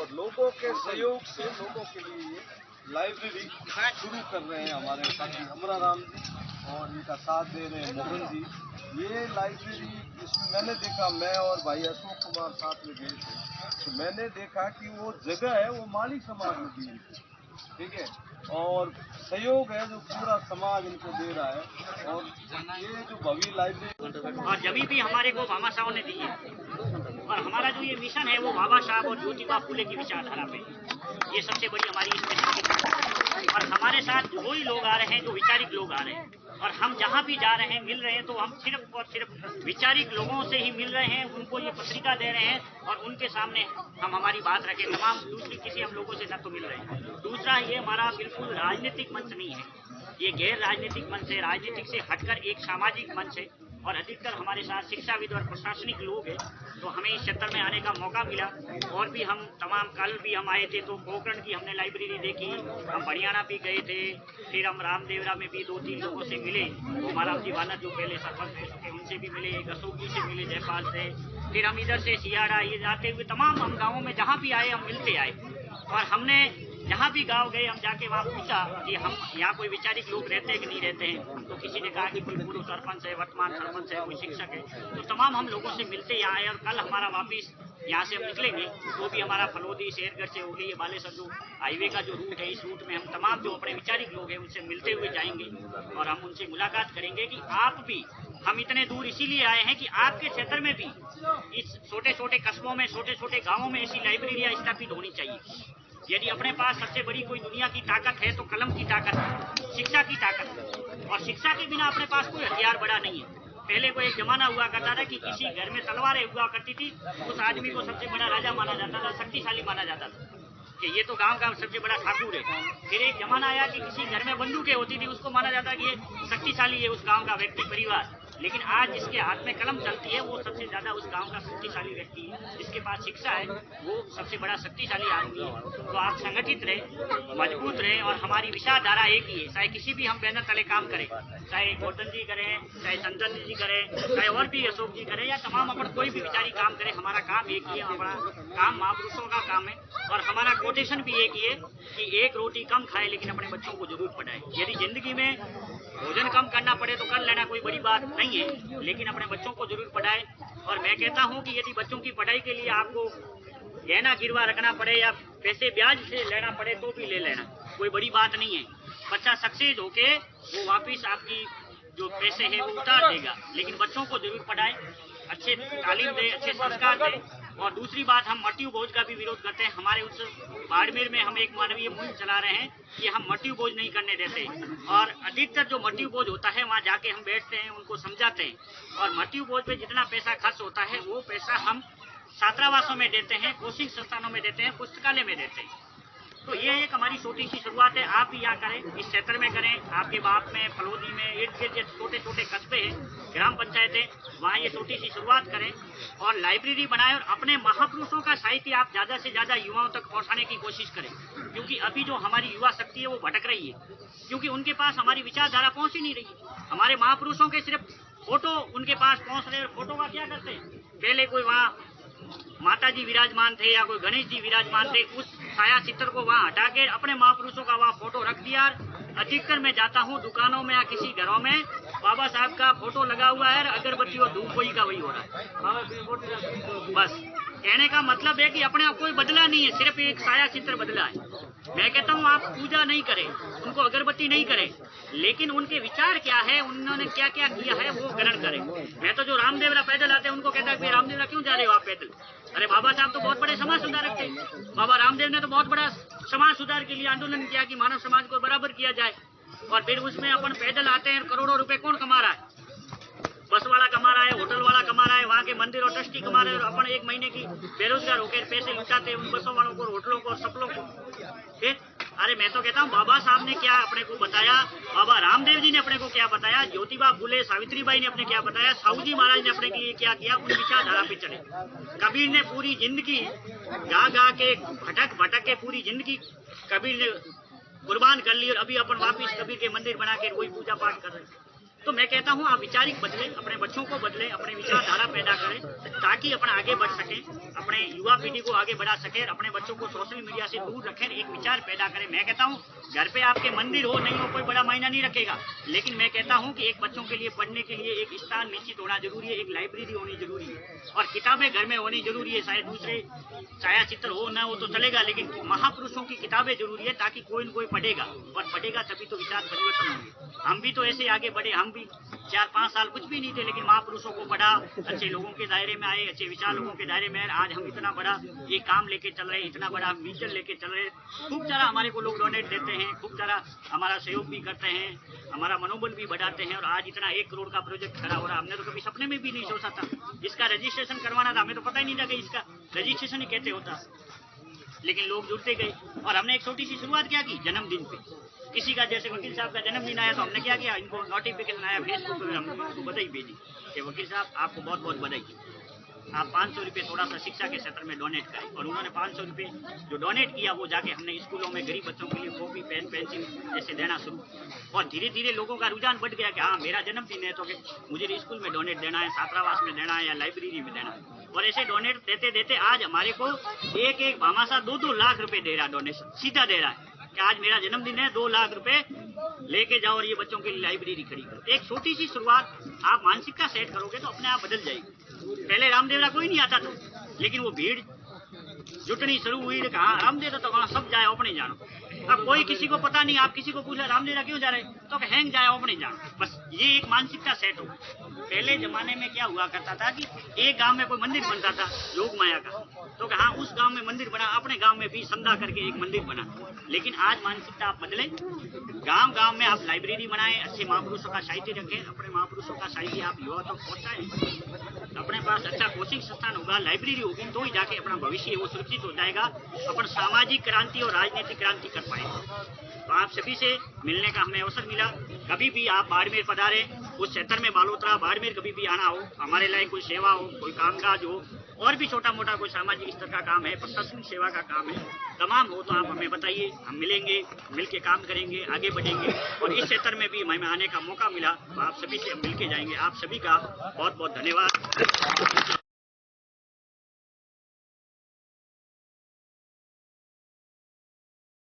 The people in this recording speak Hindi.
और लोगों के सहयोग से लोगों के लिए ये लाइब्रेरी शुरू कर रहे हैं हमारे साथी अमरा राम जी और इनका साथ दे रहे हैं मोहन जी। ये लाइब्रेरी इसमें मैंने देखा, मैं और भाई अशोक कुमार साथ में गए थे, तो मैंने देखा कि वो जगह है वो माली समाज ने दी, ठीक है, और सहयोग है जो पूरा समाज इनको दे रहा है। और ये जो भव्य लाइब्रेरी और जमी भी हमारे को बाबा साहब ने दी है और हमारा जो ये मिशन है वो बाबा साहब और ज्योतिबा फुले की विचारधारा पे, ये सबसे बड़ी हमारी इसमें। और हमारे साथ वही लोग आ रहे हैं जो विचारिक लोग आ रहे हैं और हम जहाँ भी जा रहे हैं मिल रहे हैं तो हम सिर्फ और सिर्फ विचारिक लोगों से ही मिल रहे हैं, उनको ये पत्रिका दे रहे हैं और उनके सामने हम हमारी बात रखें। तमाम दूसरी किसी हम लोगों से न तो मिल रहे हैं। दूसरा, ये हमारा बिल्कुल राजनीतिक मंच नहीं है, ये गैर राजनीतिक मंच है, राजनीतिक से हटकर एक सामाजिक मंच है और अधिकतर हमारे साथ शिक्षाविद और प्रशासनिक लोग हैं। तो हमें इस क्षेत्र में आने का मौका मिला और भी हम तमाम, कल भी हम आए थे तो पोखरण की हमने लाइब्रेरी देखी, हम हरियाणा भी गए थे, फिर हम रामदेवरा में भी 2-3 लोगों से मिले, वो महाराज जी वानर जो पहले सरपंच रह चुके उनसे भी मिले, अशोक जी से मिले, जयपाल से, फिर हम इधर से सियाड़ा ये जाते हुए तमाम हम गाँवों में जहाँ भी आए हम मिलते आए। और हमने जहाँ भी गांव गए हम जाके वहाँ पूछा कि हम यहाँ कोई विचारिक लोग रहते हैं कि नहीं रहते हैं, तो किसी ने कहा कि कोई पूर्व सरपंच है, वर्तमान सरपंच है, कोई शिक्षक है। तो तमाम हम लोगों से मिलते यहाँ आए और कल हमारा वापिस यहाँ से हम निकलेंगे वो भी हमारा फलोदी शेरगढ़ से हो गई, ये बालेसर जो हाईवे का जो रूट है, इस रूट में हम तमाम जो अपने विचारिक लोग हैं उनसे मिलते हुए जाएंगे और हम उनसे मुलाकात करेंगे कि आप भी, हम इतने दूर इसीलिए आए हैं कि आपके क्षेत्र में भी इस छोटे छोटे कस्बों में, छोटे छोटे गाँवों में ऐसी लाइब्रेरियाँ स्थापित होनी चाहिए। यदि अपने पास सबसे बड़ी कोई दुनिया की ताकत है तो कलम की ताकत है, शिक्षा की ताकत है और शिक्षा के बिना अपने पास कोई हथियार बड़ा नहीं है। पहले को एक जमाना हुआ करता था कि किसी घर में तलवारें हुआ करती थी, उस आदमी को सबसे बड़ा राजा माना जाता था, शक्तिशाली माना जाता था कि ये तो गांव का सबसे बड़ा ठाकुर है। फिर एक जमाना आया कि किसी घर में बंदूकें होती थी, उसको माना जाता कि ये शक्तिशाली है उस गांव का व्यक्ति, परिवार। लेकिन आज जिसके हाथ में कलम चलती है वो सबसे ज्यादा उस गांव का शक्तिशाली व्यक्ति है, जिसके पास शिक्षा है वो सबसे बड़ा शक्तिशाली आदमी है। तो आप संगठित रहे, मजबूत रहे और हमारी विचारधारा एक ही है। चाहे किसी भी हम बैनर तले काम करें, चाहे गोवर्धन जी करें, चाहे संजन जी करें, चाहे और भी अशोक जी करें या तमाम अपन कोई भी विचारी काम करें, हमारा काम एक ही है, हमारा काम महापुरुषों का काम है। और हमारा कोटेशन भी एक ही है कि एक रोटी कम खाए लेकिन अपने बच्चों को जरूर पढ़ाए। यदि जिंदगी में भोजन कम करना पड़े तो कर लेना, कोई बड़ी बात नहीं है, लेकिन अपने बच्चों को जरूर पढ़ाए। और मैं कहता हूं कि यदि बच्चों की पढ़ाई के लिए आपको गहना गिरवा रखना पड़े या पैसे ब्याज से लेना पड़े तो भी ले लेना, कोई बड़ी बात नहीं है। बच्चा सक्सेस होके वो वापिस आपकी जो पैसे है वो उतार देगा, लेकिन बच्चों को जरूर पढ़ाए, अच्छे तालीम दे, अच्छे संस्कार दे। और दूसरी बात, हम मृत्यु भोज का भी विरोध करते हैं। हमारे उस बाड़मेर में हम एक मानवीय मुहिम चला रहे हैं कि हम मृत्यु भोज नहीं करने देते और अधिकतर जो मृत्यु भोज होता है वहाँ जाके हम बैठते हैं, उनको समझाते हैं और मृत्यु भोज पे जितना पैसा खर्च होता है वो पैसा हम छात्रावासों में देते हैं, कोचिंग संस्थानों में देते हैं, पुस्तकालय में देते हैं। तो ये एक हमारी छोटी सी शुरुआत है, आप भी यहाँ करें, इस क्षेत्र में करें, आपके बाप में, फलोदी में, इर्द गिर्द छोटे छोटे कस्बे हैं, ग्राम पंचायतें, वहाँ ये छोटी सी शुरुआत करें और लाइब्रेरी बनाएं और अपने महापुरुषों का साहित्य आप ज़्यादा से ज़्यादा युवाओं तक पहुँचाने की कोशिश करें। क्योंकि अभी जो हमारी युवा शक्ति है वो भटक रही है, क्योंकि उनके पास हमारी विचारधारा पहुँच ही नहीं रही। हमारे महापुरुषों के सिर्फ फोटो उनके पास पहुँच रहे, फोटो का क्या करते हैं, पहले कोई वहाँ माता जी विराजमान थे या कोई गणेश जी विराजमान थे, उस छाया चित्र को वहाँ हटा के अपने महापुरुषों का वहाँ फोटो रख दिया। अधिकतर मैं जाता हूँ दुकानों में या किसी घरों में बाबा साहब का फोटो लगा हुआ है, अगरबत्ती और धूप वही का वही हो रहा है। बस कहने का मतलब है कि अपने आप कोई बदला नहीं है, सिर्फ एक छाया चित्र बदला है। मैं कहता हूँ आप पूजा नहीं करें, उनको अगरबत्ती नहीं करें, लेकिन उनके विचार क्या है, उन्होंने क्या क्या किया है वो ग्रहण करें। मैं तो जो रामदेवरा पैदल आते हैं उनको कहता है रामदेवरा क्यों जा रहे हो आप पैदल? अरे बाबा साहब तो बहुत बड़े समाज सुधारक थे, बाबा रामदेव ने तो बहुत बड़ा समाज सुधार के लिए आंदोलन किया कि मानव समाज को बराबर किया जाए। और फिर उसमें अपन पैदल आते हैं, करोड़ों रुपए कौन कमा रहा है? बस वाला कमा रहा है, होटल वाला कमा रहा है, वहाँ के मंदिर और ट्रस्टी कमा रहे हैं और अपन एक महीने की बेरोजगार होकर पैसे लुटाते हैं उन बसों वालों को, होटलों को और सपलों को। फिर अरे मैं तो कहता हूँ बाबा साहब ने क्या अपने को बताया, बाबा रामदेव जी ने अपने को क्या बताया, ज्योतिबा फुले सावित्रीबाई ने अपने क्या बताया, साहू जी महाराज ने अपने लिए क्या किया, उन विचारधारा पे चले। कबीर ने पूरी जिंदगी गा गा के भटक भटक के पूरी जिंदगी कबीर ने कुर्बान कर ली और अभी अपन वापिस कबीर के मंदिर बना के वही पूजा पाठ कर रहे हैं। तो मैं कहता हूँ आप विचारिक बदलें, अपने बच्चों को बदलें, अपने विचारधारा पैदा करें ताकि अपना आगे बढ़ सकें, अपने युवा पीढ़ी को आगे बढ़ा सकें, अपने बच्चों को सोशल मीडिया से दूर रखें, एक विचार पैदा करें। मैं कहता हूँ घर पे आपके मंदिर हो नहीं हो कोई बड़ा मायना नहीं रखेगा, लेकिन मैं कहता हूँ कि एक बच्चों के लिए पढ़ने के लिए एक स्थान निश्चित होना जरूरी है, एक लाइब्रेरी होनी जरूरी है और किताबें घर में होनी जरूरी है। शायद दूसरे छाया चित्र हो ना हो तो चलेगा, लेकिन महापुरुषों की किताबें जरूरी है ताकि कोई न कोई पढ़ेगा और पढ़ेगा तभी तो विचार परिवर्तन होंगे। हम भी तो ऐसे आगे बढ़े, हम भी 4-5 साल कुछ भी नहीं थे, लेकिन महापुरुषों को पढ़ा, अच्छे लोगों के दायरे में आए, अच्छे विचार लोगों के दायरे में आए। आज हम इतना बड़ा ये काम लेके चल रहे हैं, इतना बड़ा मिशन लेके चल रहे हैं। खूब सारा हमारे को लोग डोनेट देते हैं, खूब सारा हमारा सहयोग भी करते हैं, हमारा मनोबल भी बढ़ाते हैं और आज इतना 1 करोड़ का प्रोजेक्ट खड़ा हो रहा है। हमने तो कभी सपने में भी नहीं सोचा था। इसका रजिस्ट्रेशन करवाना था, हमें तो पता ही नहीं था कि इसका रजिस्ट्रेशन ही कैसे होता, लेकिन लोग जुड़ते गए और हमने एक छोटी सी शुरुआत क्या की, जन्मदिन पे किसी का, जैसे वकील साहब का जन्मदिन आया तो हमने क्या किया, इनको नोटिफिकेशन आया फेसबुक पर, हमने उनको बधाई भेजी कि वकील साहब आपको बहुत बहुत बधाई, आप 500 रुपये थोड़ा सा शिक्षा के क्षेत्र में डोनेट करें। और उन्होंने 500 रुपये जो डोनेट किया वो जाके हमने स्कूलों में गरीब बच्चों के लिए कॉपी पेन पेंसिल जैसे देना शुरू, और धीरे धीरे लोगों का रुझान बढ़ गया कि हाँ मेरा जन्मदिन है तो कि मुझे स्कूल में डोनेट देना है, छात्रावास में देना है या लाइब्रेरी में देना है। और ऐसे डोनेट देते देते आज हमारे को एक भामाशाह 2-2 लाख रुपए दे रहा है, डोनेशन सीधा दे रहा है कि आज मेरा जन्मदिन है, 2 लाख रुपए लेके जाओ और ये बच्चों के लिए लाइब्रेरी खड़ी करो। एक छोटी सी शुरुआत आप मानसिकता सेट करोगे तो अपने आप बदल जाएगी। पहले रामदेवरा कोई नहीं आता था, लेकिन वो भीड़ जुटनी शुरू हुई, कहा रामदेवरा तो वहाँ सब जाए अपने जानो। अब कोई किसी को पता नहीं, आप किसी को पूछा रामदेवरा क्यों जा रहे तो हैंग जाए अपने जानो। बस ये एक मानसिकता सेट हो। पहले जमाने में क्या हुआ करता था कि एक गांव में कोई मंदिर बनता था योग माया का, तो हाँ उस गांव में मंदिर बना, अपने गांव में भी संधा करके एक मंदिर बना। लेकिन आज मानसिकता आप बदलें, गांव गांव में आप लाइब्रेरी बनाएं, अच्छे महापुरुषों का साहित्य रखें, अपने महापुरुषों का साहित्य आप युवा तक पहुंचाएं। अपने पास अच्छा कोचिंग संस्थान होगा, लाइब्रेरी होगी, तो ही जाके अपना भविष्य वो सुरक्षित हो जाएगा, अपन सामाजिक क्रांति और राजनीतिक क्रांति कर पाएंगे। तो आप सभी से मिलने का हमें अवसर मिला। कभी भी आप बाड़मेर पधारे, उस क्षेत्र में बालोतरा बाड़मेर कभी भी आना हो, हमारे लिए कोई सेवा हो, कोई कामकाज हो, और भी छोटा मोटा कोई सामाजिक स्तर का काम है, प्रशासनिक सेवा का काम है, तमाम हो तो आप हमें बताइए, हम मिलेंगे, मिलके काम करेंगे, आगे बढ़ेंगे। और इस क्षेत्र में भी हमें आने का मौका मिला तो आप सभी से हम मिलके जाएंगे। आप सभी का बहुत बहुत धन्यवाद।